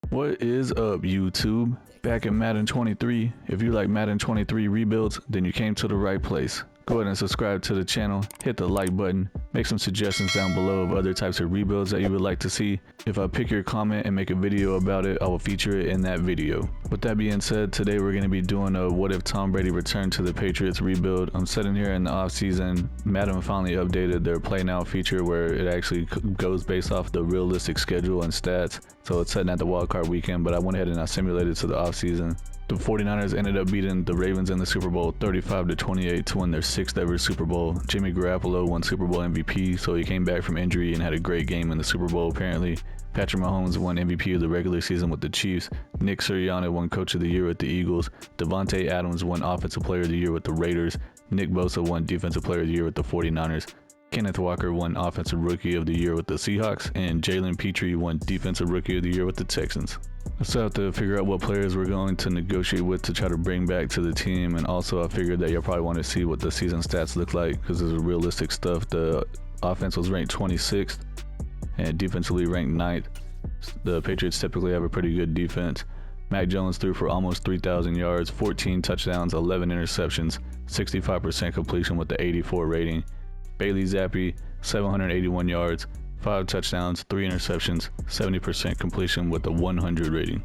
What is up, YouTube? Back in Madden 23. If you like Madden 23 rebuilds, then you came to the right place. Go ahead and subscribe to the channel, hit the like button, make some suggestions down below of other types of rebuilds that you would like to see. If I pick your comment and make a video about it, I will feature it in that video. With that being said, today we're going to be doing a what if Tom Brady returned to the Patriots rebuild. I'm sitting here in the off season. Madden finally updated their play now feature where it actually goes based off the realistic schedule and stats. So it's setting at the wildcard weekend, but I went ahead and I simulated to the off season. The 49ers ended up beating the Ravens in the Super Bowl 35-28 to win their 6th ever Super Bowl. Jimmy Garoppolo won Super Bowl MVP, so he came back from injury and had a great game in the Super Bowl apparently. Patrick Mahomes won MVP of the regular season with the Chiefs. Nick Sirianni won Coach of the Year with the Eagles. Devontae Adams won Offensive Player of the Year with the Raiders. Nick Bosa won Defensive Player of the Year with the 49ers. Kenneth Walker won Offensive Rookie of the Year with the Seahawks, and Jalen Petrie won Defensive Rookie of the Year with the Texans. I still have to figure out what players we're going to negotiate with to try to bring back to the team, and also I figured that you'll probably want to see what the season stats look like because this is realistic stuff. The offense was ranked 26th and defensively ranked 9th. The Patriots typically have a pretty good defense. Mac Jones threw for almost 3,000 yards, 14 touchdowns, 11 interceptions, 65% completion with the 84 rating. Bailey Zappi, 781 yards, 5 touchdowns, 3 interceptions, 70% completion with a 100 rating.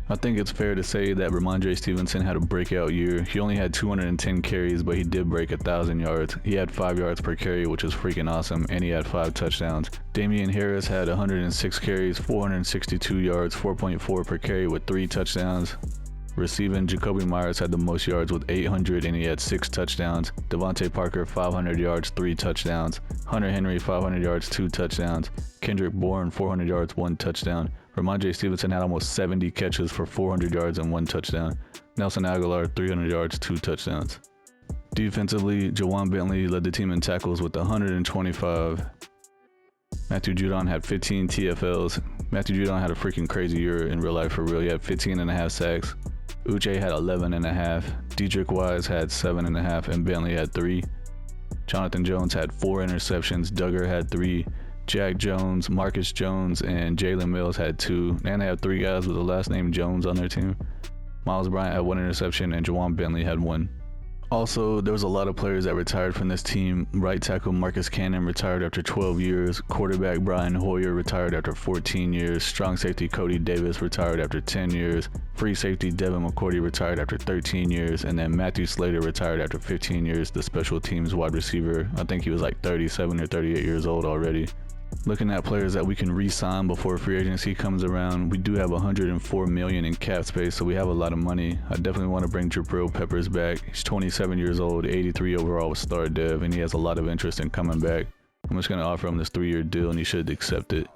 I think it's fair to say that Ramondre Stevenson had a breakout year. He only had 210 carries, but he did break 1,000 yards. He had 5 yards per carry, which was freaking awesome, and he had 5 touchdowns. Damian Harris had 106 carries, 462 yards, 4.4 per carry with 3 touchdowns. Receiving, Jacoby Myers had the most yards with 800 and he had 6 touchdowns. Devontae Parker, 500 yards, 3 touchdowns. Hunter Henry, 500 yards, 2 touchdowns. Kendrick Bourne, 400 yards, 1 touchdown. Ramondre Stevenson had almost 70 catches for 400 yards and 1 touchdown. Nelson Aguilar, 300 yards, 2 touchdowns. Defensively, Jawan Bentley led the team in tackles with 125. Matthew Judon had 15 TFLs. Matthew Judon had a freaking crazy year in real life for real. He had 15.5 sacks. Uche had 11.5. Dedrick Wise had 7.5 and Bentley had 3. Jonathan Jones had 4 interceptions. Duggar had 3. Jack Jones, Marcus Jones, and Jalen Mills had 2. And they have 3 guys with the last name Jones on their team. Miles Bryant had 1 interception and Jawan Bentley had 1. Also, there was a lot of players that retired from this team. Right tackle Marcus Cannon retired after 12 years. Quarterback Brian Hoyer retired after 14 years. Strong safety Cody Davis retired after 10 years. Free safety Devin McCourty retired after 13 years. And then Matthew Slater retired after 15 years. The special teams wide receiver. I think he was like 37 or 38 years old already. Looking at players that we can re-sign before free agency comes around, we do have $104 million in cap space, so we have a lot of money. I definitely want to bring Jabril Peppers back. He's 27 years old, 83 overall with star dev, and he has a lot of interest in coming back. I'm just going to offer him this 3-year deal, and he should accept it.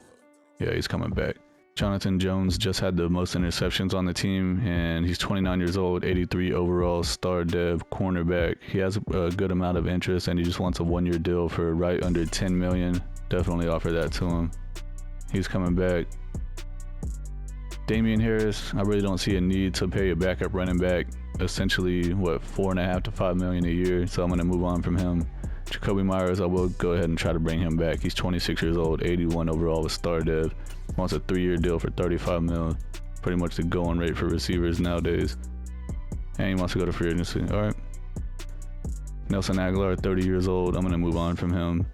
Yeah, he's coming back. Jonathan Jones just had the most interceptions on the team, and he's 29 years old, 83 overall, star dev, cornerback. He has a good amount of interest, and he just wants a 1-year deal for right under $10 million. Definitely offer that to him. He's coming back. Damian Harris, I really don't see a need to pay a backup running back. Essentially, what, $4.5 to $5 million a year, so I'm going to move on from him. Jacoby Myers, I will go ahead and try to bring him back. He's 26 years old, 81 overall with star dev. Wants a 3-year deal for $35 million. Pretty much the going rate for receivers nowadays. And he wants to go to free agency. All right. Nelson Aguilar, 30 years old. I'm going to move on from him.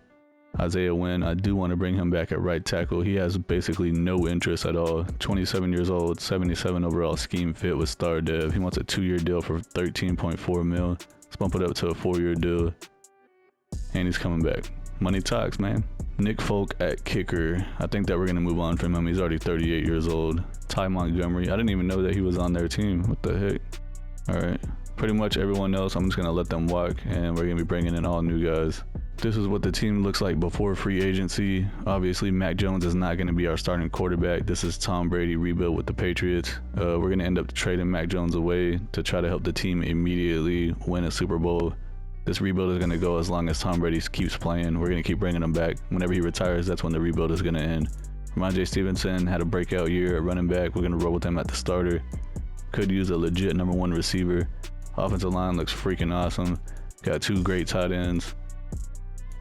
Isaiah Wynn, I do want to bring him back at right tackle. He has basically no interest at all. 27 years old, 77 overall scheme fit with star dev. He wants a 2-year deal for $13.4 million. Let's bump it up to a 4-year deal. And he's coming back. Money talks, man. Nick Folk at kicker. I think that we're going to move on from him. He's already 38 years old. Ty Montgomery. I didn't even know that he was on their team. What the heck? All right. Pretty much everyone else, I'm just going to let them walk, and we're going to be bringing in all new guys. This is what the team looks like before free agency. Obviously, Mac Jones is not going to be our starting quarterback. This is Tom Brady rebuilt with the Patriots. We're going to end up trading Mac Jones away to try to help the team immediately win a Super Bowl. This rebuild is going to go as long as Tom Brady keeps playing. We're going to keep bringing him back. Whenever he retires, that's when the rebuild is going to end. Ramondre Stevenson had a breakout year at running back. We're going to roll with him at the starter. Could use a legit #1 receiver. Offensive line looks freaking awesome. Got 2 great tight ends.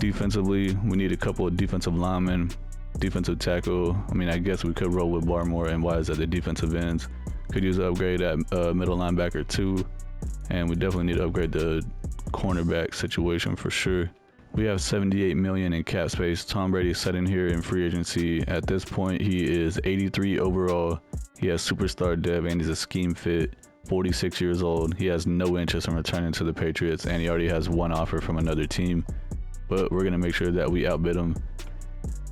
Defensively, we need a couple of defensive linemen. Defensive tackle, I mean, I guess we could roll with Barmore and Wise at the defensive ends. Could use an upgrade at middle linebacker too. And we definitely need to upgrade the cornerback situation for sure. We have $78 million in cap space. Tom Brady sitting here in free agency. At this point, he is 83 overall. He has superstar dev and he's a scheme fit. 46 years old. He has no interest in returning to the Patriots, and he already has one offer from another team. But we're gonna make sure that we outbid him.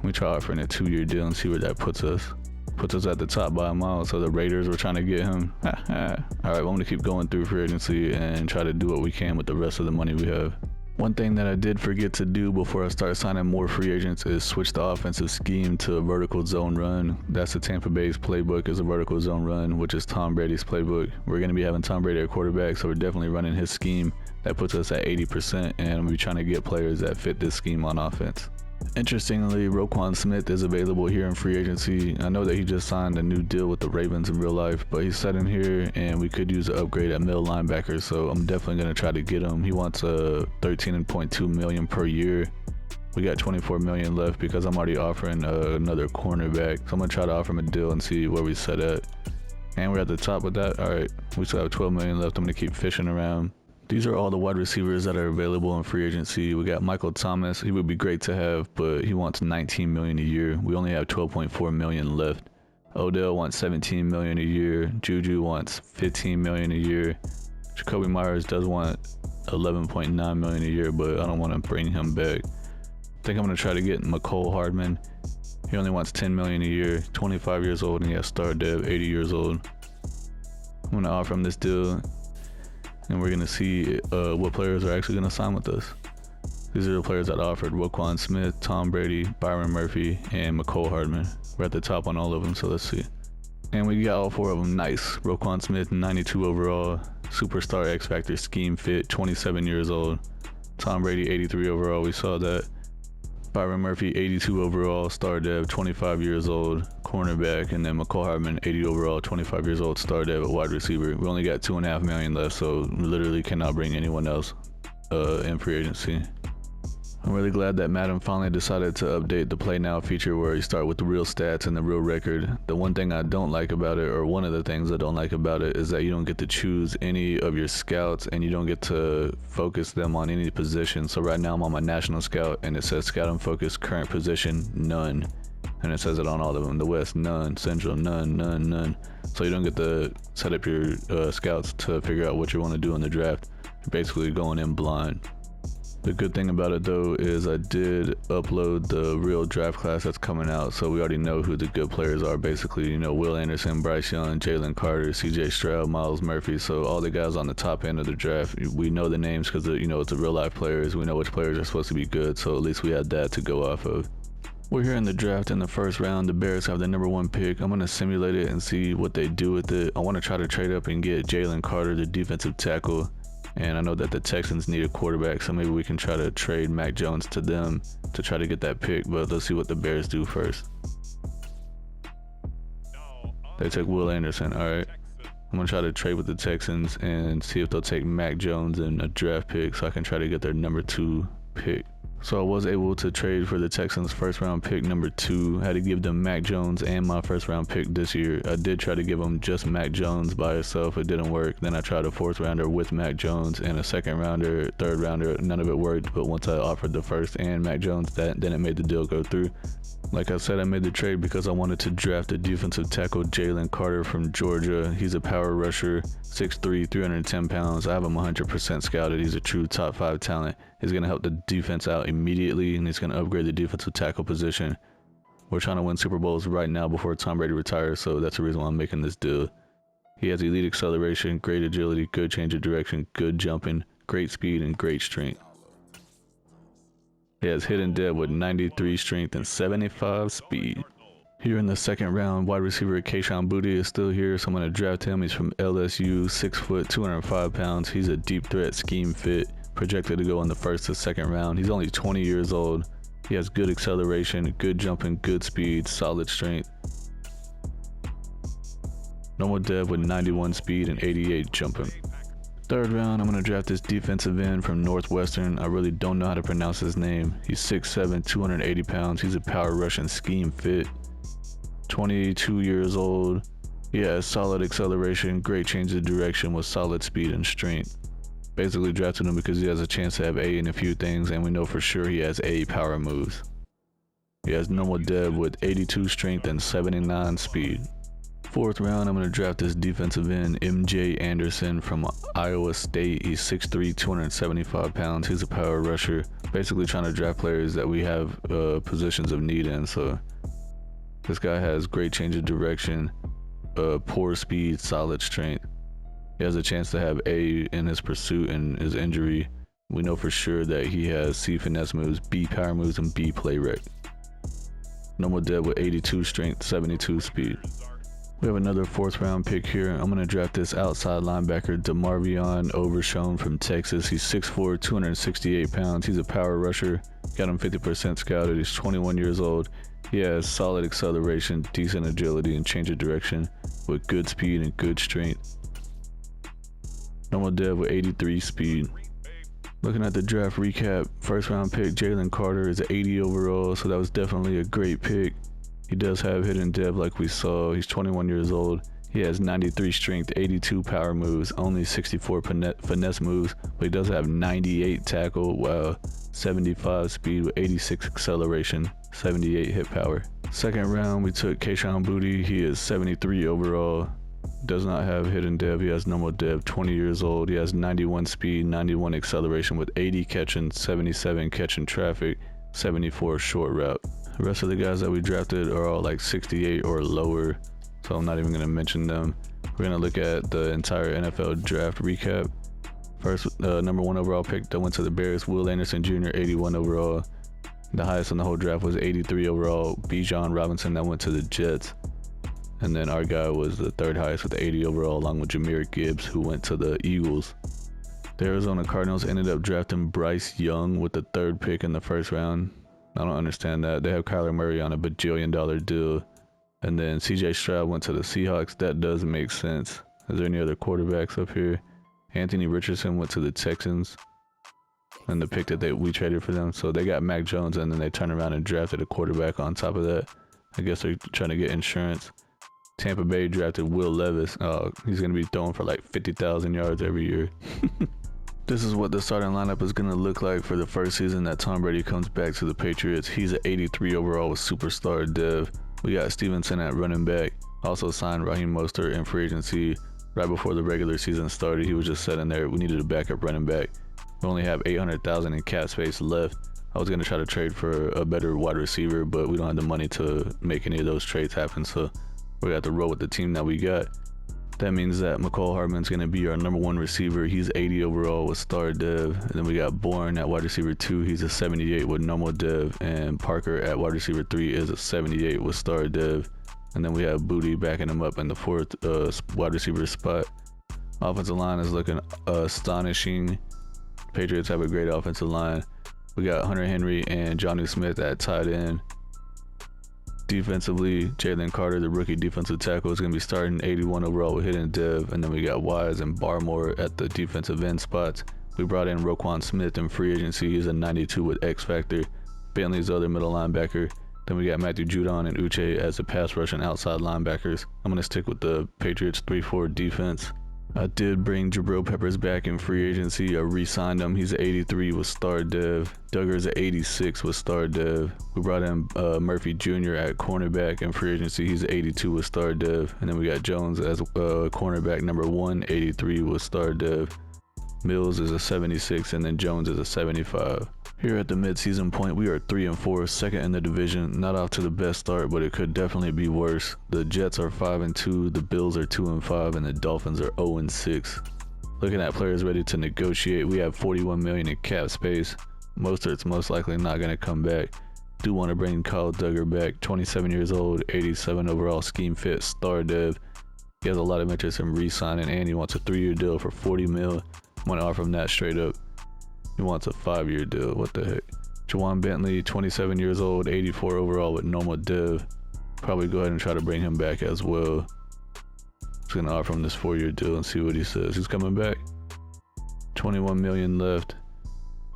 We try offering a 2-year deal and see where that puts us. Puts us at the top by a mile. So the Raiders were trying to get him. All right, well, I'm gonna keep going through free agency and try to do what we can with the rest of the money we have. One thing that I did forget to do before I start signing more free agents is switch the offensive scheme to a vertical zone run. That's the Tampa Bay's playbook, is a vertical zone run, which is Tom Brady's playbook. We're going to be having Tom Brady at quarterback, so we're definitely running his scheme. That puts us at 80%, and I'm going to be trying to get players that fit this scheme on offense. Interestingly, Roquan Smith is available here in free agency. I know that he just signed a new deal with the Ravens in real life, but he's sitting here and we could use an upgrade at middle linebacker, so I'm definitely going to try to get him. He wants a $13.2 million per year. We got $24 million left because I'm already offering another cornerback, so I'm going to try to offer him a deal and see where we set at. And we're at the top with that. All right, we still have $12 million left. I'm going to keep fishing around. These are all the wide receivers that are available in free agency. We got Michael Thomas. He would be great to have, but he wants $19 million a year. We only have $12.4 million left. Odell wants $17 million a year. Juju wants $15 million a year. Jacoby Myers does want $11.9 million a year, but I don't want to bring him back. I think I'm going to try to get McCole Hardman. He only wants $10 million a year, 25 years old, and he has star dev, 80 years old. I'm going to offer him this deal, and we're going to see what players are actually going to sign with us. These are the players that offered: Roquan Smith, Tom Brady, Byron Murphy, and McCole Hardman. We're at the top on all of them, so let's see. And we got all 4 of them. Nice. Roquan Smith, 92 overall, superstar X Factor scheme fit, 27 years old. Tom Brady, 83 overall, we saw that. Byron Murphy, 82 overall, star dev, 25 years old, cornerback. And then McCole Hardman, 80 overall, 25 years old, star dev, wide receiver. We only got $2.5 million left, so we literally cannot bring anyone else in free agency. I'm really glad that Madden finally decided to update the Play Now feature where you start with the real stats and the real record. The one thing I don't like about it, or one of the things I don't like about it, is that you don't get to choose any of your scouts and you don't get to focus them on any position. So right now I'm on my national scout and it says scout and focus, current position, none. And it says it on all of them. The West, none. Central, none, none, none. So you don't get to set up your scouts to figure out what you want to do in the draft. You're basically going in blind. The good thing about it though is I did upload the real draft class that's coming out, so we already know who the good players are basically. You know, Will Anderson, Bryce Young, Jalen Carter, CJ Stroud, Miles Murphy. So all the guys on the top end of the draft, we know the names because you know it's the real life players. We know which players are supposed to be good, so at least we had that to go off of. We're here in the draft in the first round. The Bears have the #1 pick. I'm going to simulate it and see what they do with it. I want to try to trade up and get Jalen Carter, the defensive tackle. And I know that the Texans need a quarterback, so maybe we can try to trade Mac Jones to them to try to get that pick. But let's see what the Bears do first. They took Will Anderson. All right. I'm going to try to trade with the Texans and see if they'll take Mac Jones and a draft pick so I can try to get their #2 pick. So I was able to trade for the Texans' first round pick #2. I had to give them Mac Jones and my first round pick this year. I did try to give them just Mac Jones by itself. It didn't work. Then I tried a 4th rounder with Mac Jones and a 2nd rounder, 3rd rounder. None of it worked. But once I offered the first and Mac Jones, then it made the deal go through. Like I said, I made the trade because I wanted to draft a defensive tackle, Jalen Carter from Georgia. He's a power rusher, 6'3", 310 pounds. I have him 100% scouted. He's a true top 5 talent. He's going to help the defense out immediately, and he's going to upgrade the defensive tackle position. We're trying to win Super Bowls right now before Tom Brady retires, so that's the reason why I'm making this deal. He has elite acceleration, great agility, good change of direction, good jumping, great speed, and great strength. He has hidden depth with 93 strength and 75 speed. Here in the 2nd round, wide receiver Kayshon Boutte is still here, so I'm going to draft him. He's from LSU, 6 foot, 205 pounds. He's a deep threat scheme fit, projected to go in the 1st to 2nd round. He's only 20 years old. He has good acceleration, good jumping, good speed, solid strength. Normal dev with 91 speed and 88 jumping. Third round, I'm going to draft this defensive end from Northwestern. I really don't know how to pronounce his name. He's 6'7", 280 pounds. He's a power rush and scheme fit. 22 years old. He has solid acceleration, great change of direction with solid speed and strength. Basically drafted him because he has a chance to have A in a few things, and we know for sure he has A power moves. He has normal dev with 82 strength and 79 speed. Fourth round, I'm going to draft this defensive end, MJ Anderson from Iowa State. He's 6'3", 275 pounds. He's a power rusher. Basically trying to draft players that we have positions of need in. So this guy has great change of direction, poor speed, solid strength. He has a chance to have A in his pursuit and his injury. We know for sure that he has C finesse moves, B power moves, and B play rec. Normal dev with 82 strength, 72 speed. We have another fourth round pick here. I'm going to draft this outside linebacker, DeMarvion Overshown from Texas. He's 6'4", 268 pounds. He's a power rusher. Got him 50% scouted. He's 21 years old. He has solid acceleration, decent agility, and change of direction with good speed and good strength. Normal dev with 83 speed. Looking at the draft recap, first round pick Jalen Carter is an 80 overall, so that was definitely a great pick. He does have hidden dev like we saw. He's 21 years old. He has 93 strength, 82 power moves, only 64 finesse moves, but he does have 98 tackle, wow, 75 speed with 86 acceleration, 78 hit power. Second round, we took Kayshon Boutte. He is 73 overall. Does not have hidden dev. He has normal dev, 20 years old. He has 91 speed, 91 acceleration with 80 catching, 77 catching traffic, 74 short route. The rest of the guys that we drafted are all like 68 or lower, so I'm not even going to mention them. We're going to look at the entire NFL draft recap. First, number 1 overall pick that went to the Bears, Will Anderson Jr., 81 overall. The highest in the whole draft was 83 overall, Bijan Robinson, that went to the Jets. And then our guy was the third highest with 80 overall, along with Jahmyr Gibbs, who went to the Eagles. The Arizona Cardinals ended up drafting Bryce Young with the 3rd pick in the first round. I don't understand that. They have Kyler Murray on a bajillion-dollar deal. And then CJ Stroud went to the Seahawks. That does make sense. Is there any other quarterbacks up here? Anthony Richardson went to the Texans. And the pick that we traded for them. So they got Mac Jones, and then they turned around and drafted a quarterback on top of that. I guess they're trying to get insurance. Tampa Bay drafted Will Levis. He's going to be throwing for like 50,000 yards every year. This is what the starting lineup is going to look like for the first season that Tom Brady comes back to the Patriots. He's at 83 overall with superstar dev. We got Stevenson at running back. Also signed Raheem Mostert in free agency right before the regular season started. He was just sitting there. We needed a backup running back. We only have 800,000 in cap space left. I was going to try to trade for a better wide receiver, but we don't have the money to make any of those trades happen, so we're going to have to roll with the team that we got. That means that McCall Hardman's going to be our number 1 receiver. He's 80 overall with star dev. And then we got Bourne at wide receiver 2. He's a 78 with normal dev. And Parker at wide receiver 3 is a 78 with star dev. And then we have Boutte backing him up in the 4th wide receiver spot. Offensive line is looking astonishing. Patriots have a great offensive line. We got Hunter Henry and Jonnu Smith at tight end. Defensively, Jalen Carter, the rookie defensive tackle, is going to be starting 81 overall with hidden dev. And then we got Wise and Barmore at the defensive end spots. We brought in Roquan Smith in free agency. He's a 92 with X Factor. Bentley's the other middle linebacker. Then we got Matthew Judon and Uche as the pass rush and outside linebackers. I'm going to stick with the Patriots 3-4 defense. I did bring Jabril Peppers back in free agency. I re-signed him. He's an 83 with star dev. Duggar's an 86 with star dev. We brought in Murphy Jr. at cornerback in free agency. He's an 82 with star dev. And then we got Jones as cornerback number 1, 83 with star dev. Mills is a 76, and then Jones is a 75. Here at the mid-season point, we are 3-4, second in the division. Not off to the best start, but it could definitely be worse. The Jets are 5-2, the Bills are 2-5, and the Dolphins are 0-6. Looking at players ready to negotiate, we have $41 million in cap space. Mostert's most likely not going to come back. Do want to bring Kyle Duggar back, 27 years old, 87 overall, scheme fit, star dev. He has a lot of interest in re-signing, and he wants a 3-year deal for $40 million. I'm going to offer him that straight up. He wants a 5-year deal. What the heck? Jawan Bentley, 27 years old, 84 overall with normal dev. Probably go ahead and try to bring him back as well. Just going to offer him this 4-year deal and see what he says. He's coming back. $21 million left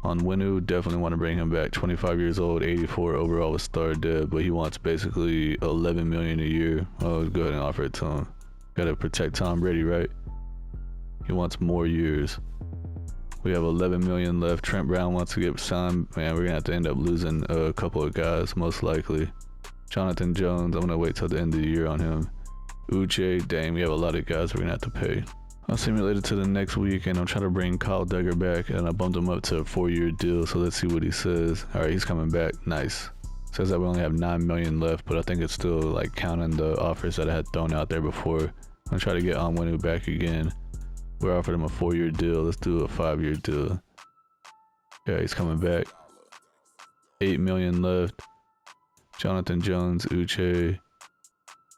on Winu. Definitely want to bring him back. 25 years old, 84 overall with star dev, but he wants basically $11 million a year. Oh, go ahead and offer it to him. Gotta protect Tom Brady, right? He wants more years. We have 11 million left. Trent Brown wants to get signed. Man, we're gonna have to end up losing a couple of guys, most likely. Jonathan Jones, I'm gonna wait till the end of the year on him. Uche, dang, we have a lot of guys we're gonna have to pay. I'll simulate it to the next week, and I'm trying to bring Kyle Duggar back, and I bumped him up to a 4-year deal, so let's see what he says. All right, he's coming back. Nice. Says that we only have 9 million left, but I think it's still like counting the offers that I had thrown out there before. I'm gonna try to get Onwenu back again. We offered him a 4-year deal. Let's do a 5-year deal. Yeah, he's coming back. 8 million left. Jonathan Jones, Uche.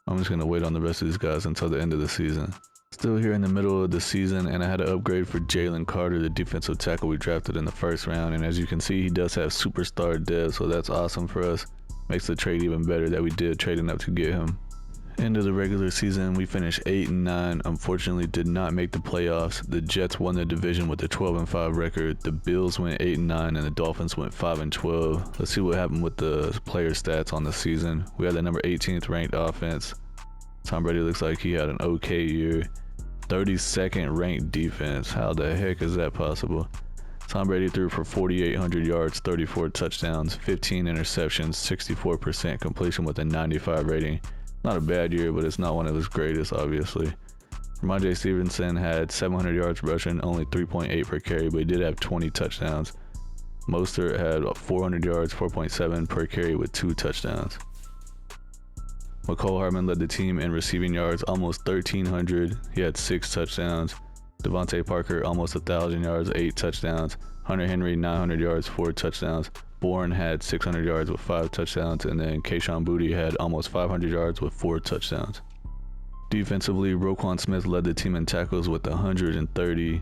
I'm just gonna wait on the rest of these guys until the end of the season. Still here in the middle of the season, and I had to upgrade for Jalen Carter, the defensive tackle we drafted in the first round. And as you can see, he does have superstar dev, so that's awesome for us. Makes the trade even better that we did trading up to get him. End of the regular season, we finished 8-9. Unfortunately, did not make the playoffs. The Jets won the division with a 12-5 record. The Bills went 8-9, and the Dolphins went 5-12. Let's see what happened with the player stats on the season. We had the number 18th ranked offense. Tom Brady looks like he had an okay year. 32nd ranked defense. How the heck is that possible? Tom Brady threw for 4,800 yards, 34 touchdowns, 15 interceptions, 64% completion with a 95 rating. Not a bad year, but it's not one of his greatest, obviously. Ramondre Stevenson had 700 yards rushing, only 3.8 per carry, but he did have 20 touchdowns. Mostert had 400 yards, 4.7 per carry with 2 touchdowns. McCole Hardman led the team in receiving yards, almost 1,300. He had 6 touchdowns. Devontae Parker, almost 1,000 yards, 8 touchdowns. Hunter Henry, 900 yards, 4 touchdowns. Bourne had 600 yards with 5 touchdowns, and then Kayshon Boutte had almost 500 yards with 4 touchdowns. Defensively, Roquan Smith led the team in tackles with 130.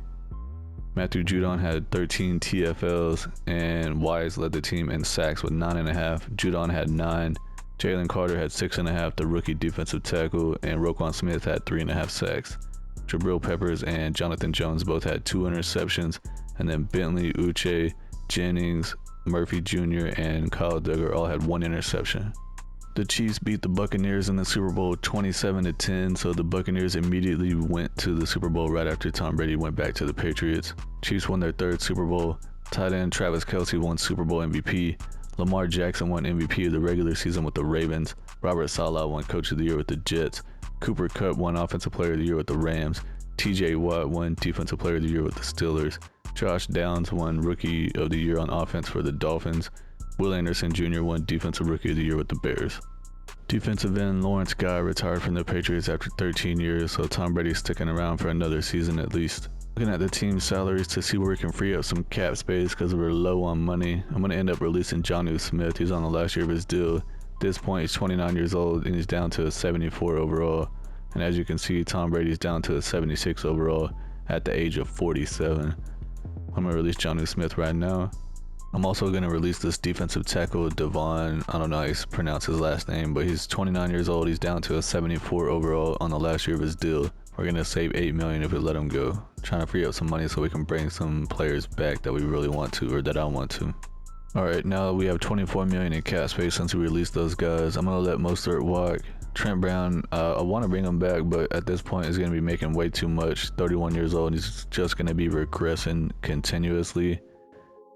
Matthew Judon had 13 TFLs, and Wise led the team in sacks with 9.5. Judon had 9. Jalen Carter had 6.5, the rookie defensive tackle, and Roquan Smith had 3.5 sacks. Jabril Peppers and Jonathan Jones both had 2 interceptions, and then Bentley, Uche, Jennings, Murphy Jr., and Kyle Duggar all had 1 interception. The Chiefs beat the Buccaneers in the Super Bowl 27-10, so the Buccaneers immediately went to the Super Bowl right after Tom Brady went back to the Patriots. Chiefs won their 3rd Super Bowl. Tight end Travis Kelce won Super Bowl MVP. Lamar Jackson won MVP of the regular season with the Ravens. Robert Saleh won Coach of the Year with the Jets. Cooper Kupp won Offensive Player of the Year with the Rams. TJ Watt won Defensive Player of the Year with the Steelers. Josh Downs won Rookie of the Year on offense for the Dolphins. Will Anderson Jr. won Defensive Rookie of the Year with the Bears. Defensive end Lawrence Guy retired from the Patriots after 13 years, so Tom Brady's sticking around for another season at least. Looking at the team salaries to see where we can free up some cap space because we're low on money. I'm going to end up releasing Jonnu Smith. He's on the last year of his deal. At this point, he's 29 years old and he's down to a 74 overall. And as you can see, Tom Brady's down to a 76 overall at the age of 47. I'm going to release Jonnu Smith right now. I'm also going to release this defensive tackle, Devon. I don't know how you pronounce his last name, but he's 29 years old. He's down to a 74 overall on the last year of his deal. We're going to save $8 million if we let him go. Trying to free up some money so we can bring some players back that we really want to, or that I want to. Alright, now we have $24 million in cap space since we released those guys. I'm going to let Mostert walk. Trent Brown, I want to bring him back, but at this point he's going to be making way too much. 31 years old, he's just going to be regressing continuously.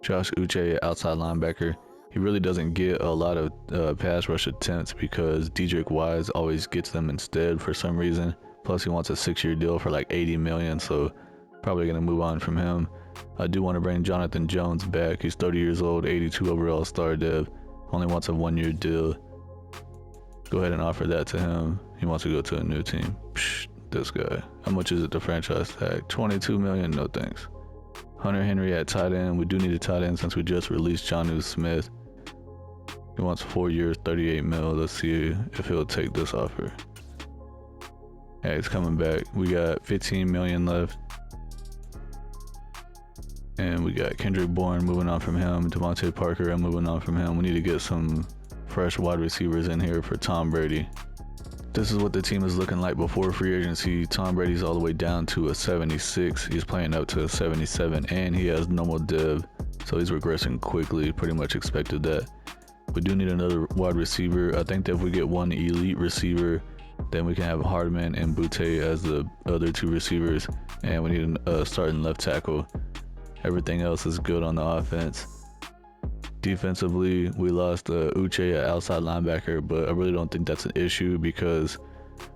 Josh Uche, outside linebacker. He really doesn't get a lot of pass rush attempts because Dedrick Wise always gets them instead for some reason. Plus he wants a 6-year deal for like $80 million, so probably going to move on from him. I do want to bring Jonathan Jones back. He's 30 years old, 82 overall star dev. Only wants a 1-year deal. Go ahead and offer that to him. He wants to go to a new team. Psh, this guy. How much is it, the franchise tag? $22 million? No thanks. Hunter Henry at tight end. We do need a tight end since we just released Jonnu Smith. He wants 4 years, $38 million. Let's see if he'll take this offer. Yeah, he's coming back. We got $15 million left. And we got Kendrick Bourne moving on from him. Devontae Parker, I'm moving on from him. We need to get some fresh wide receivers in here for Tom Brady. This is what the team is looking like before free agency. Tom Brady's all the way down to a 76. He's playing up to a 77, and he has normal dev, so he's regressing quickly. Pretty much expected that. We do need another wide receiver. I think that if we get one elite receiver, then we can have Hardman and Butte as the other two receivers, and we need a starting left tackle. Everything else is good on the offense. Defensively, we lost Uche at outside linebacker, but I really don't think that's an issue because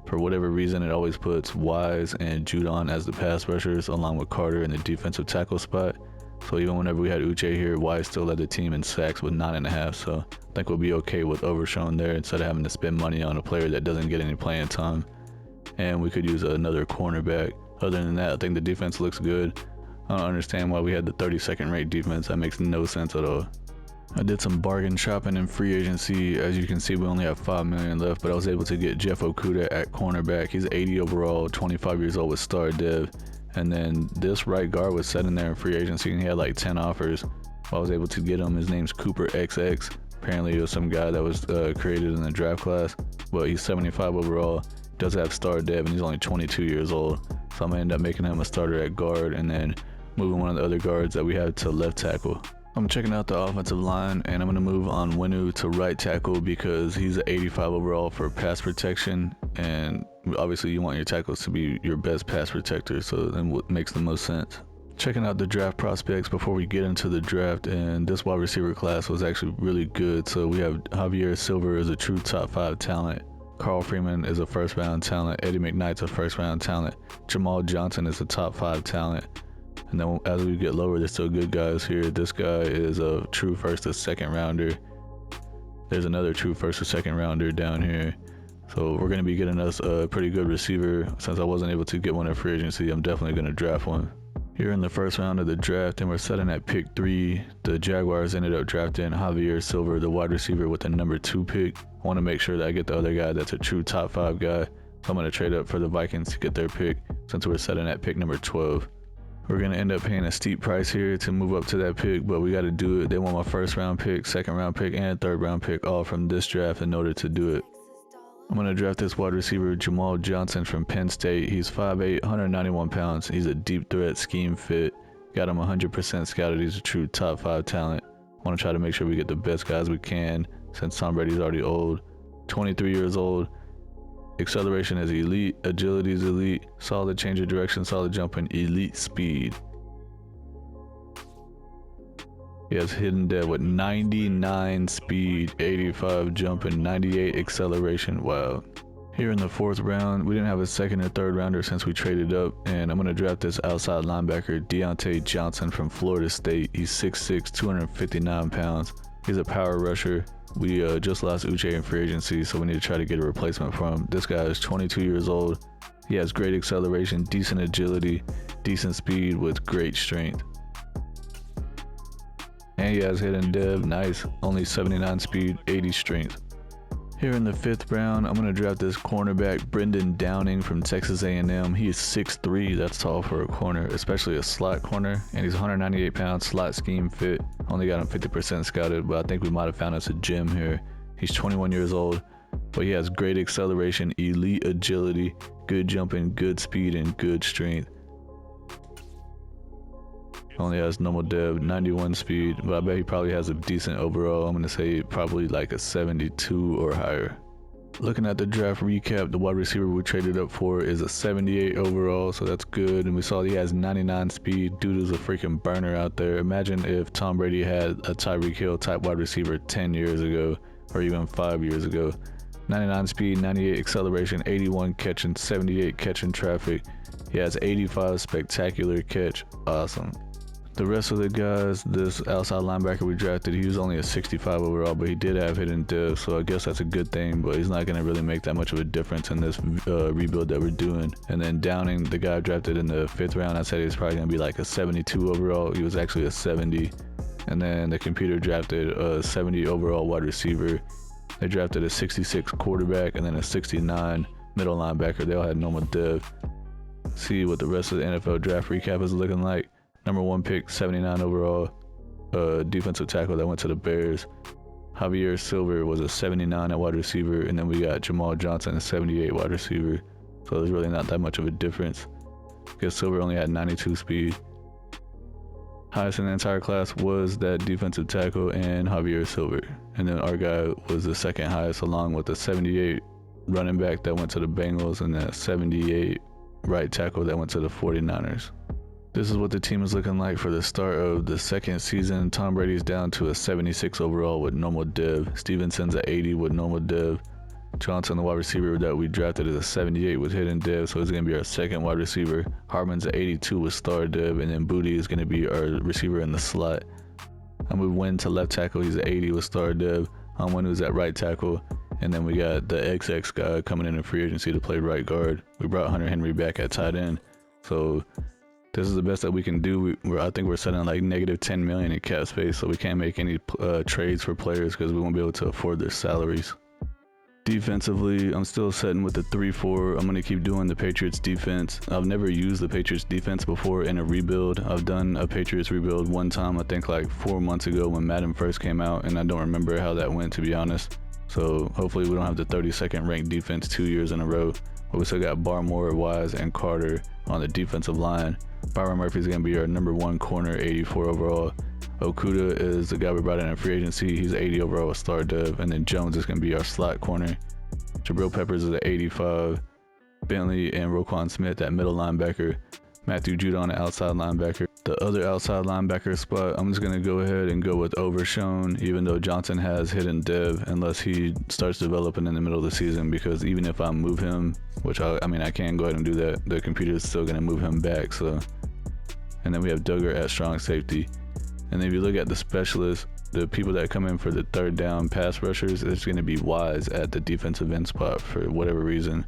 for whatever reason, it always puts Wise and Judon as the pass rushers along with Carter in the defensive tackle spot. So even whenever we had Uche here, Wise still led the team in sacks with 9.5. So I think we'll be okay with Overshown there instead of having to spend money on a player that doesn't get any playing time. And we could use another cornerback. Other than that, I think the defense looks good. I don't understand why we had the 32nd rate defense. That makes no sense at all. I did some bargain shopping in free agency. As you can see, we only have $5 million left, but I was able to get Jeff Okudah at cornerback. He's 80 overall, 25 years old with star dev. And then this right guard was sitting there in free agency and he had like 10 offers. I was able to get him. His name's Cooper XX. Apparently it was some guy that was created in the draft class, but he's 75 overall, does have star dev, and he's only 22 years old. So I'm gonna end up making him a starter at guard and then moving one of the other guards that we had to left tackle. I'm checking out the offensive line, and I'm going to move on Winu to right tackle because he's an 85 overall for pass protection, and obviously you want your tackles to be your best pass protector, so then what makes the most sense. Checking out the draft prospects before we get into the draft, and this wide receiver class was actually really good. So we have Javier Silver as a true top 5 talent. Carl Freeman is a first round talent. Eddie McKnight's a first round talent. Jamal Johnson is a top 5 talent. And then as we get lower, there's still good guys here. This guy is a true first or second rounder. There's another true first or second rounder down here. So we're going to be getting us a pretty good receiver. Since I wasn't able to get one in free agency, I'm definitely going to draft one. Here in the first round of the draft, and we're setting at pick 3, the Jaguars ended up drafting Javier Silver, the wide receiver, with the number 2 pick. I want to make sure that I get the other guy that's a true top 5 guy. So I'm going to trade up for the Vikings to get their pick since we're setting at pick number 12. We're going to end up paying a steep price here to move up to that pick, but we got to do it. They want my first round pick, second round pick, and third round pick all from this draft in order to do it. I'm going to draft this wide receiver, Jamal Johnson from Penn State. He's 5'8", 191 pounds. He's a deep threat, scheme fit. Got him 100% scouted. He's a true top 5 talent. I want to try to make sure we get the best guys we can since Tom Brady's already old. 23 years old. Acceleration is elite, agility is elite, solid change of direction, solid jumping, elite speed. He has hidden dev with 99 speed, 85 jumping, 98 acceleration. Wow. Here in the 4th round, we didn't have a second or third rounder since we traded up, and I'm going to draft this outside linebacker, Deontay Johnson from Florida State. He's 6'6", 259 pounds. He's a power rusher. We just lost Uche in free agency, so we need to try to get a replacement for him. This guy is 22 years old. He has great acceleration, decent agility, decent speed with great strength. And he has hidden dev, nice. Only 79 speed, 80 strength. Here in the 5th round, I'm going to draft this cornerback, Brendan Downing from Texas A&M. He is 6'3", that's tall for a corner, especially a slot corner. And he's 198 pounds, slot scheme fit. Only got him 50% scouted, but I think we might have found us a gem here. He's 21 years old, but he has great acceleration, elite agility, good jumping, good speed, and good strength. Only has normal dev, 91 speed, but I bet he probably has a decent overall. I'm going to say probably like a 72 or higher. Looking at the draft recap, the wide receiver we traded up for is a 78 overall, so that's good. And we saw he has 99 speed. Dude is a freaking burner out there. Imagine if Tom Brady had a Tyreek Hill type wide receiver 10 years ago or even 5 years ago. 99 speed, 98 acceleration, 81 catching, 78 catching traffic. He has 85 spectacular catch. Awesome. The rest of the guys, this outside linebacker we drafted, he was only a 65 overall, but he did have hidden dev, so I guess that's a good thing, but he's not going to really make that much of a difference in this rebuild that we're doing. And then Downing, the guy I drafted in the 5th round, I said he was probably going to be like a 72 overall. He was actually a 70. And then the computer drafted a 70 overall wide receiver. They drafted a 66 quarterback and then a 69 middle linebacker. They all had normal dev. See what the rest of the NFL draft recap is looking like. Number 1 pick, 79 overall, defensive tackle that went to the Bears. Javier Silver was a 79 at wide receiver, and then we got Jamal Johnson, a 78 wide receiver. So there's really not that much of a difference, because Silver only had 92 speed. Highest in the entire class was that defensive tackle and Javier Silver. And then our guy was the second highest, along with the 78 running back that went to the Bengals and that 78 right tackle that went to the 49ers. This is what the team is looking like for the start of the second season. Tom Brady's down to a 76 overall with normal div. Stevenson's at 80 with normal div. Johnson, the wide receiver that we drafted, is a 78 with hidden div, so he's going to be our second wide receiver. Hartman's at 82 with star div, and then Booty is going to be our receiver in the slot. I moved Wynn to left tackle. He's at 80 with star div. Who's at right tackle. And then we got the XX guy coming in free agency to play right guard. We brought Hunter Henry back at tight end. So this is the best that we can do. I think we're setting like negative 10 million in cap space, so we can't make any trades for players because we won't be able to afford their salaries. Defensively, I'm still setting with the 3-4. I'm going to keep doing the Patriots defense. I've never used the Patriots defense before in a rebuild. I've done a Patriots rebuild one time, I think like 4 months ago when Madden first came out, and I don't remember how that went, to be honest. So hopefully we don't have the 32nd ranked defense 2 years in a row. But we still got Barmore, Wise, and Carter on the defensive line. Byron Murphy's going to be our number 1 corner, 84 overall. Okuda is the guy we brought in free agency. He's 80 overall with star div. And then Jones is going to be our slot corner. Jabril Peppers is at 85. Bentley and Roquan Smith at middle linebacker. Matthew Judon at outside linebacker. The other outside linebacker spot, I'm just going to go ahead and go with Overshown, even though Johnson has hidden div, unless he starts developing in the middle of the season, because even if I move him, which I can go ahead and do that, the computer is still going to move him back. So, and then we have Duggar at strong safety. And then if you look at the specialists, the people that come in for the third down pass rushers, it's going to be Wise at the defensive end spot for whatever reason.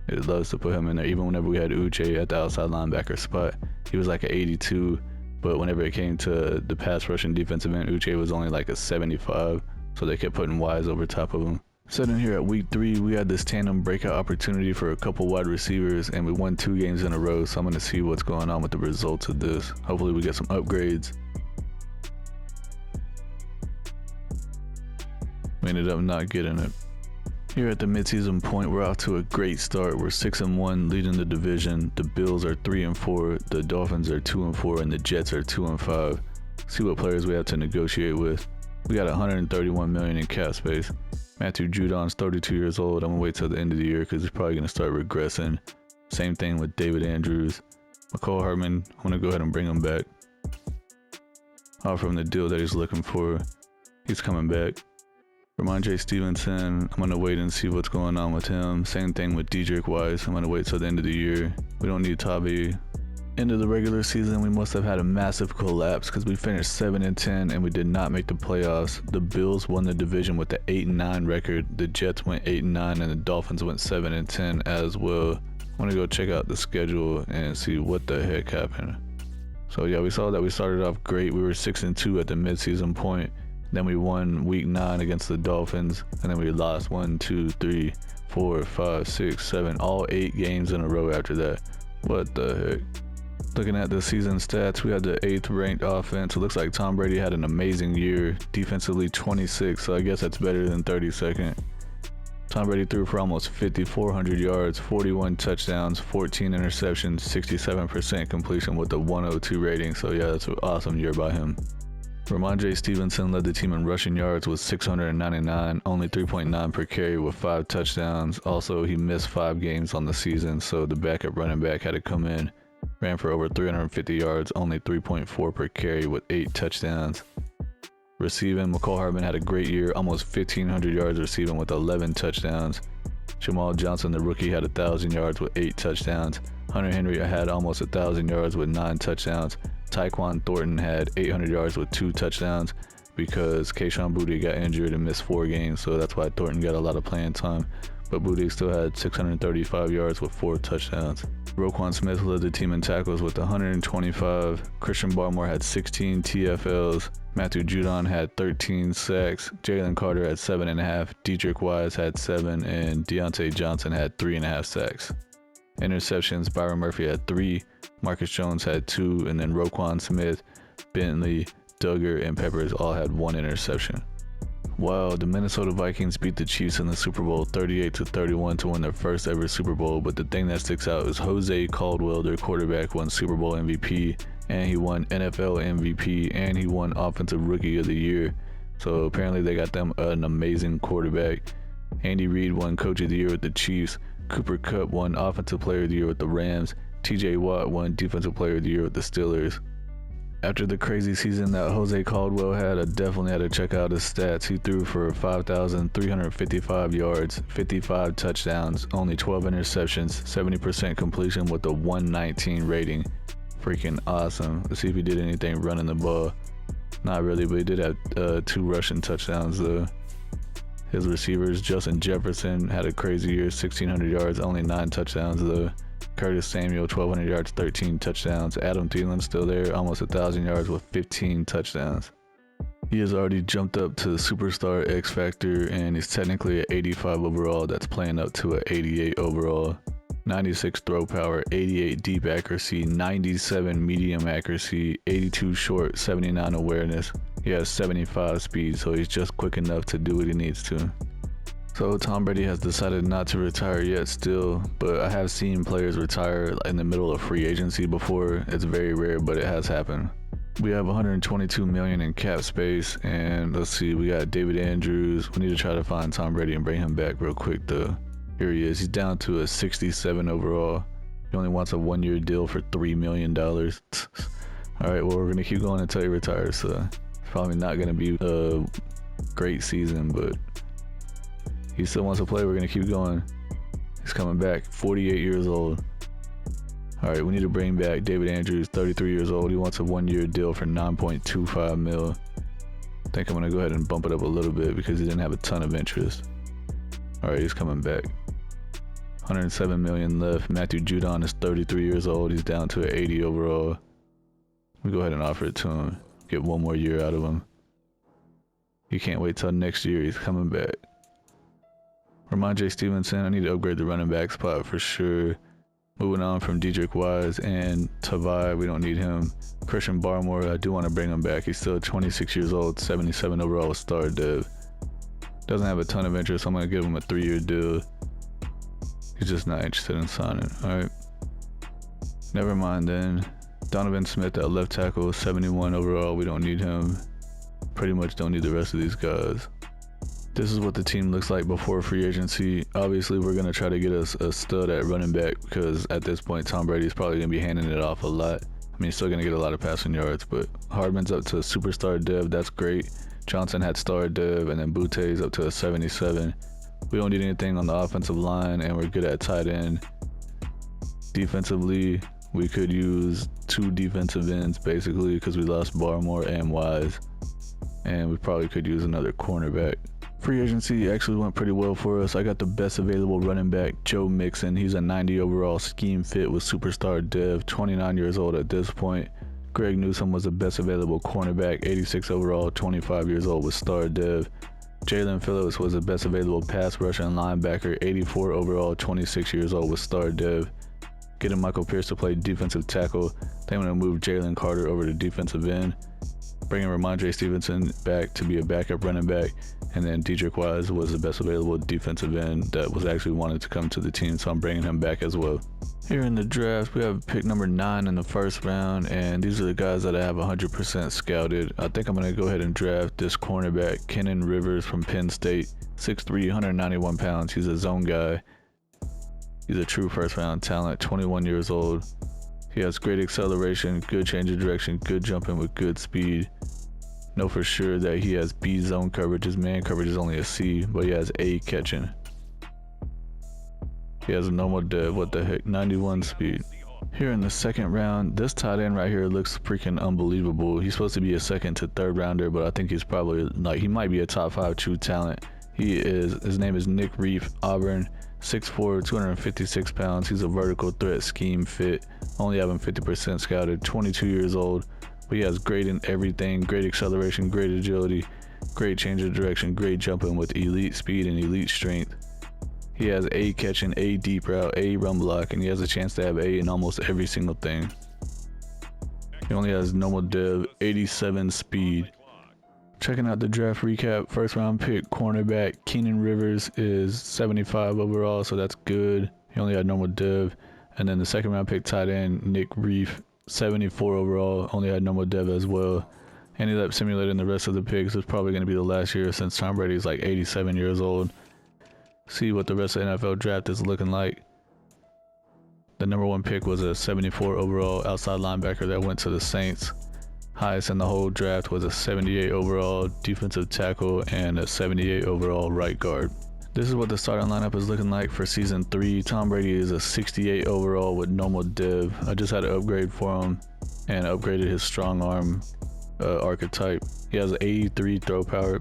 It loves to put him in there. Even whenever we had Uche at the outside linebacker spot, he was like an 82. But whenever it came to the pass rush and defensive end, Uche was only like a 75. So they kept putting Wise over top of him. Sitting here at week 3, we had this tandem breakout opportunity for a couple wide receivers, and we won 2 games in a row. So I'm going to see what's going on with the results of this. Hopefully we get some upgrades. We ended up not getting it. Here at the midseason point, we're off to a great start. We're 6-1, leading the division. The Bills are 3-4, the Dolphins are 2-4, and the Jets are 2-5. See what players we have to negotiate with. We got 131 million in cap space. Matthew Judon's 32 years old. I'm gonna wait till the end of the year because he's probably gonna start regressing. Same thing with David Andrews. McCall Hartman, I'm gonna go ahead and bring him back. Offer him the deal that he's looking for. He's coming back. Ramondre Stevenson, I'm going to wait and see what's going on with him. Same thing with Dedrick Wise. I'm going to wait till the end of the year. We don't need Tavi. End of the regular season, we must have had a massive collapse because we finished 7-10 and we did not make the playoffs. The Bills won the division with the 8-9 record. The Jets went 8-9 and the Dolphins went 7-10 as well. I'm going to go check out the schedule and see what the heck happened. So yeah, we saw that we started off great. We were 6-2 at the midseason point. Then we won week 9 against the Dolphins, and then we lost 1, 2, 3, 4, 5, 6, 7, all 8 games in a row after that. What the heck? Looking at the season stats, we had the 8th ranked offense. It looks like Tom Brady had an amazing year. Defensively 26, so I guess that's better than 32nd. Tom Brady threw for almost 5,400 yards, 41 touchdowns, 14 interceptions, 67% completion with a 102 rating. So yeah, that's an awesome year by him. Ramondre Stevenson led the team in rushing yards with 699, only 3.9 per carry with 5 touchdowns. Also, he missed 5 games on the season, so the backup running back had to come in. Ran for over 350 yards, only 3.4 per carry with 8 touchdowns. Receiving, McCall Hartman had a great year, almost 1,500 yards receiving with 11 touchdowns. Jamal Johnson, the rookie, had 1,000 yards with 8 touchdowns. Hunter Henry had almost 1,000 yards with 9 touchdowns. Tyquan Thornton had 800 yards with 2 touchdowns because Kayshon Boutte got injured and missed 4 games, so that's why Thornton got a lot of playing time. But Boutte still had 635 yards with 4 touchdowns. Roquan Smith led the team in tackles with 125. Christian Barmore had 16 TFLs. Matthew Judon had 13 sacks. Jalen Carter had 7.5. Dedrick Wise had 7, and Deontay Johnson had 3.5 sacks. Interceptions, Byron Murphy had 3. Marcus Jones had 2, and then Roquan Smith, Bentley, Duggar, and Peppers all had 1 interception. Wow, the Minnesota Vikings beat the Chiefs in the Super Bowl 38-31 to win their first ever Super Bowl, but the thing that sticks out is Jose Caldwell, their quarterback, won Super Bowl MVP, and he won NFL MVP, and he won Offensive Rookie of the Year. So apparently they got them an amazing quarterback. Andy Reid won Coach of the Year with the Chiefs. Cooper Kupp won Offensive Player of the Year with the Rams. TJ Watt won Defensive Player of the Year with the Steelers. After the crazy season that Jose Caldwell had, I definitely had to check out his stats. He threw for 5,355 yards, 55 touchdowns, only 12 interceptions, 70% completion with a 119 rating. Freaking awesome. Let's see if he did anything running the ball. Not really, but he did have 2 rushing touchdowns though. His receivers, Justin Jefferson, had a crazy year, 1,600 yards, only 9 touchdowns though. Curtis Samuel, 1,200 yards, 13 touchdowns. Adam Thielen still there, almost 1,000 yards with 15 touchdowns. He has already jumped up to the Superstar X Factor, and he's technically an 85 overall. That's playing up to an 88 overall. 96 throw power, 88 deep accuracy, 97 medium accuracy, 82 short, 79 awareness. He has 75 speed, so he's just quick enough to do what he needs to. So Tom Brady has decided not to retire yet still, but I have seen players retire in the middle of free agency before. It's very rare, but it has happened. We have 122 million in cap space, and let's see, we got David Andrews. We need to try to find Tom Brady and bring him back real quick though. Here he is. He's down to a 67 overall. He only wants a 1-year deal for $3 million. All right, well, we're gonna keep going until he retires, so it's probably not gonna be a great season, but he still wants to play. We're going to keep going. He's coming back, 48 years old. All right, we need to bring back David Andrews, 33 years old. He wants a 1-year deal for 9.25 mil. I think I'm going to go ahead and bump it up a little bit because he didn't have a ton of interest. All right, he's coming back. 107 million left. Matthew Judon is 33 years old. He's down to an 80 overall. We go ahead and offer it to him. Get 1 more year out of him. He can't wait till next year. He's coming back. Ramondre Stevenson, I need to upgrade the running back spot for sure. Moving on from Dedrick Wise and Tavai, we don't need him. Christian Barmore, I do want to bring him back. He's still 26 years old, 77 overall star dev. Doesn't have a ton of interest, so I'm going to give him a 3-year deal. He's just not interested in signing. Alright. Never mind then. Donovan Smith at left tackle, 71 overall. We don't need him. Pretty much don't need the rest of these guys. This is what the team looks like before free agency. Obviously, we're going to try to get us a stud at running back because at this point, Tom Brady is probably going to be handing it off a lot. I mean, he's still going to get a lot of passing yards, but Hardman's up to a superstar dev. That's great. Johnson had star dev, and then Butte's up to a 77. We don't need anything on the offensive line, and we're good at tight end. Defensively, we could use 2 defensive ends, basically, because we lost Barmore and Wise. And we probably could use another cornerback. Free agency actually went pretty well for us. I got the best available running back, Joe Mixon. He's a 90 overall scheme fit with superstar dev, 29 years old at this point. Greg Newsome was the best available cornerback, 86 overall, 25 years old with star dev. Jalen Phillips was the best available pass rusher and linebacker, 84 overall, 26 years old with star dev. Getting Michael Pierce to play defensive tackle. Then I'm going to move Jalen Carter over to defensive end. Bringing Ramondre Stevenson back to be a backup running back. And then Dedrick Wise was the best available defensive end that was actually wanted to come to the team, so I'm bringing him back as well. Here in the draft, we have pick number 9 in the first round, and these are the guys that I have 100% scouted. I think I'm going to go ahead and draft this cornerback, Kenan Rivers from Penn State, 6'3", 191 pounds. He's a zone guy. He's a true first-round talent, 21 years old. He has great acceleration, good change of direction, good jumping with good speed. Know for sure that he has B zone coverage. His man coverage is only a C, but he has A catching. He has a normal dev, what the heck, 91 speed. Here in the second round, this tight end right here looks freaking unbelievable. He's supposed to be a 2nd to 3rd rounder, but I think he's probably, like, he might be a top 5 true talent. His name is Nick Reef, Auburn, 6'4", 256 pounds. He's a vertical threat scheme fit, only having 50% scouted, 22 years old. But he has great in everything, great acceleration, great agility, great change of direction, great jumping with elite speed and elite strength. He has A catching, A deep route, A run block, and he has a chance to have A in almost every single thing. He only has normal dev, 87 speed. Checking out the draft recap, first round pick cornerback Keenan Rivers is 75 overall, so that's good. He only had normal dev. And then the second round pick tight end Nick Reef, 74 overall, only had normal dev as well. Ended up simulating the rest of the picks. It's probably going to be the last year since Tom Brady is like 87 years old. See what the rest of the NFL draft is looking like. The number one pick was a 74 overall outside linebacker that went to the Saints. Highest in the whole draft was a 78 overall defensive tackle and a 78 overall right guard. This is what the starting lineup is looking like for season 3. Tom Brady is a 68 overall with normal div. I just had to upgrade for him and upgraded his strong arm archetype. He has 83 throw power.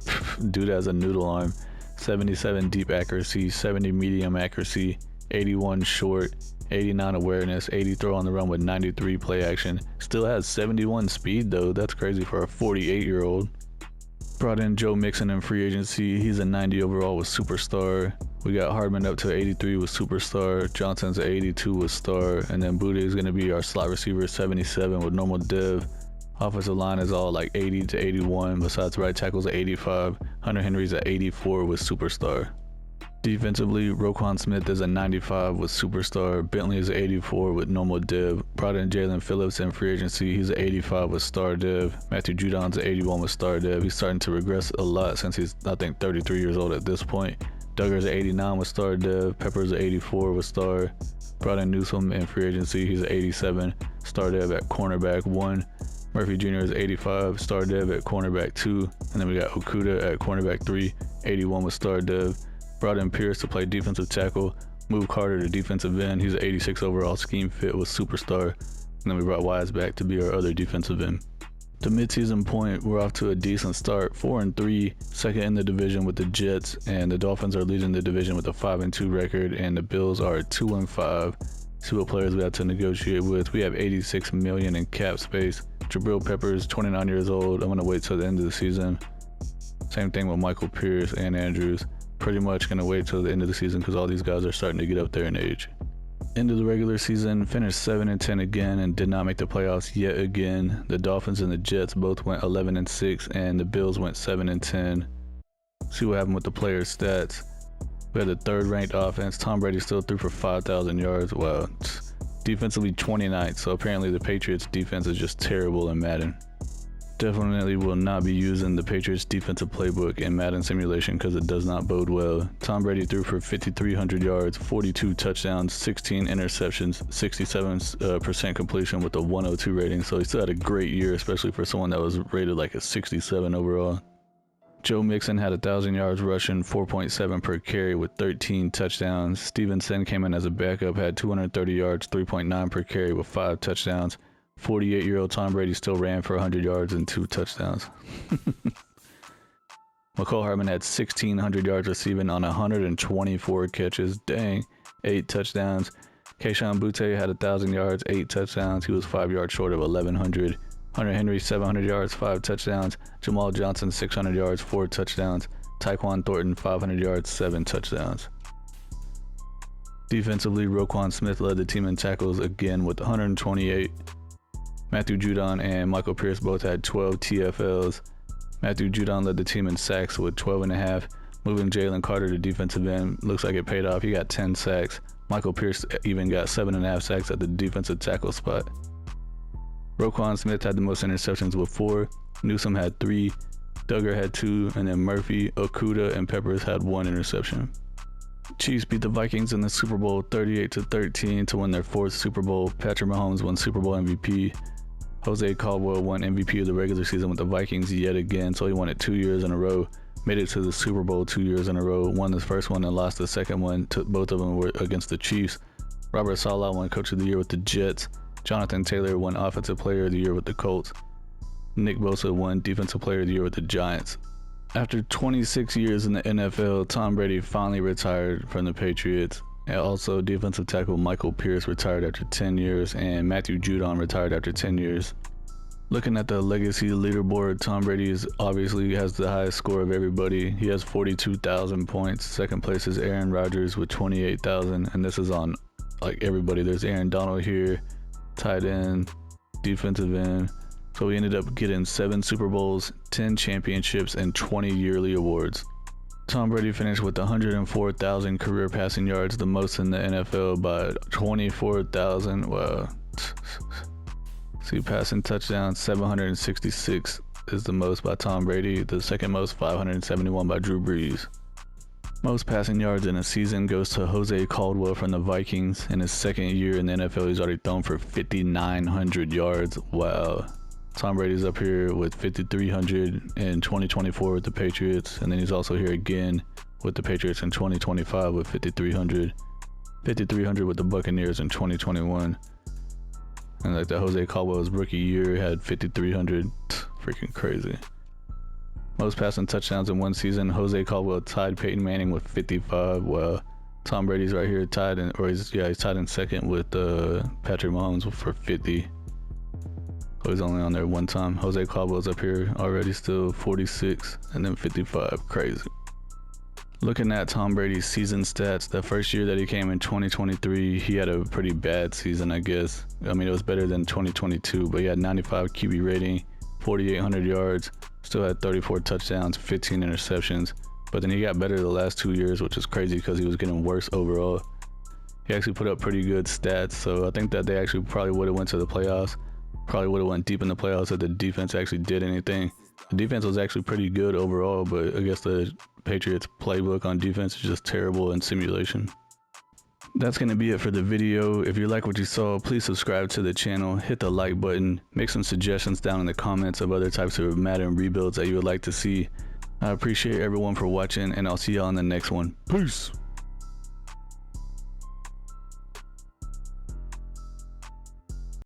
Dude has a noodle arm. 77 deep accuracy, 70 medium accuracy, 81 short, 89 awareness, 80 throw on the run with 93 play action. Still has 71 speed though. That's crazy for a 48-year-old. Brought in Joe Mixon in free agency. He's a 90 overall with superstar. We got Hardman up to 83 with superstar. Johnson's at 82 with star. And then Boutte is going to be our slot receiver, 77 with normal div. Offensive line is all like 80 to 81. Besides right tackles at 85. Hunter Henry's at 84 with superstar. Defensively, Roquan Smith is a 95 with superstar. Bentley is 84 with normal div. Brought in Jalen Phillips in free agency. He's an 85 with star div. Matthew Judon's an 81 with star div. He's starting to regress a lot since he's, I think, 33 years old at this point. Duggar's an 89 with star div. Pepper's an 84 with star. Brought in Newsome in free agency. He's an 87 star div at cornerback 1. Murphy Jr. is 85 star div at cornerback 2. And then we got Okuda at cornerback 3, 81 with star div. Brought in Pierce to play defensive tackle. Moved Carter to defensive end. He's an 86 overall scheme fit with superstar. And then we brought Wise back to be our other defensive end. To midseason point, we're off to a decent start. 4-3, second in the division with the Jets, and the Dolphins are leading the division with a 5-2 record, and the Bills are 2-5. See what players we have to negotiate with. We have $86 million in cap space. Jabril Peppers, 29 years old. I'm gonna wait till the end of the season. Same thing with Michael Pierce and Andrews. Pretty much gonna wait till the end of the season because all these guys are starting to get up there in age. End of the regular season, finished 7-10 again and did not make the playoffs yet again. The Dolphins and the Jets both went 11-6 and the Bills went 7-10. See what happened with the players' stats. We had the third ranked offense. Tom Brady still threw for 5,000 yards. Wow. Defensively 29th, so apparently the Patriots defense is just terrible in Madden. Definitely will not be using the Patriots defensive playbook in Madden simulation because it does not bode well. Tom Brady threw for 5,300 yards, 42 touchdowns, 16 interceptions, 67% completion with a 102 rating. So he still had a great year, especially for someone that was rated like a 67 overall. Joe Mixon had 1,000 yards rushing, 4.7 per carry with 13 touchdowns. Stevenson came in as a backup, had 230 yards, 3.9 per carry with 5 touchdowns. 48-year-old Tom Brady still ran for 100 yards and 2 touchdowns. McCole Hardman had 1,600 yards receiving on 124 catches. Dang, 8 touchdowns. Kayshon Boutte had 1,000 yards, 8 touchdowns. He was 5 yards short of 1,100. Hunter Henry, 700 yards, 5 touchdowns. Jamal Johnson, 600 yards, 4 touchdowns. Tyquan Thornton, 500 yards, 7 touchdowns. Defensively, Roquan Smith led the team in tackles again with 128. Matthew Judon and Michael Pierce both had 12 TFLs. Matthew Judon led the team in sacks with 12.5. Moving Jalen Carter to defensive end, looks like it paid off. He got 10 sacks. Michael Pierce even got 7.5 sacks at the defensive tackle spot. Roquan Smith had the most interceptions with 4. Newsome had 3. Duggar had 2. And then Murphy, Okuda, and Peppers had 1 interception. Chiefs beat the Vikings in the Super Bowl 38-13 to win their 4th Super Bowl. Patrick Mahomes won Super Bowl MVP. Jose Caldwell won MVP of the regular season with the Vikings yet again, so he won it 2 years in a row. Made it to the Super Bowl 2 years in a row. Won the first one and lost the second one. Both of them were against the Chiefs. Robert Saleh won Coach of the Year with the Jets. Jonathan Taylor won Offensive Player of the Year with the Colts. Nick Bosa won Defensive Player of the Year with the Giants. After 26 years in the NFL, Tom Brady finally retired from the Patriots. And also, defensive tackle Michael Pierce retired after 10 years, and Matthew Judon retired after 10 years. Looking at the legacy leaderboard, Tom Brady obviously has the highest score of everybody. He has 42,000 points. Second place is Aaron Rodgers with 28,000, and this is on like everybody. There's Aaron Donald here, tight end, defensive end, So he ended up getting 7 Super Bowls, 10 championships, and 20 yearly awards. Tom Brady finished with 104,000 career passing yards, the most in the NFL by 24,000. Wow. See, passing touchdowns, 766 is the most by Tom Brady. The second most, 571 by Drew Brees. Most passing yards in a season goes to Jose Caldwell from the Vikings. In his second year in the NFL, he's already thrown for 5,900 yards. Wow. Tom Brady's up here with 5,300 in 2024 with the Patriots, and then he's also here again with the Patriots in 2025 with 5,300. 5,300 with the Buccaneers in 2021. And like the Jose Caldwell's rookie year had 5,300. Freaking crazy. Most passing touchdowns in one season, Jose Caldwell tied Peyton Manning with 55. Well, Tom Brady's right here tied in, or he's tied in second with Patrick Mahomes for 50. So he's only on there one time. Jose Caldwell's up here already, still 46, and then 55. Crazy. Looking at Tom Brady's season stats, the first year that he came in 2023, he had a pretty bad season, I guess. I mean, it was better than 2022, but he had 95 QB rating, 4,800 yards, still had 34 touchdowns, 15 interceptions. But then he got better the last 2 years, which is crazy because he was getting worse overall. He actually put up pretty good stats, so I think that they actually probably would have went to the playoffs. Probably would have went deep in the playoffs if the defense actually did anything. The defense was actually pretty good overall, but I guess the Patriots playbook on defense is just terrible in simulation. That's going to be it for the video. If you like what you saw, please subscribe to the channel, hit the like button, make some suggestions down in the comments of other types of Madden rebuilds that you would like to see. I appreciate everyone for watching, and I'll see y'all in the next one. Peace!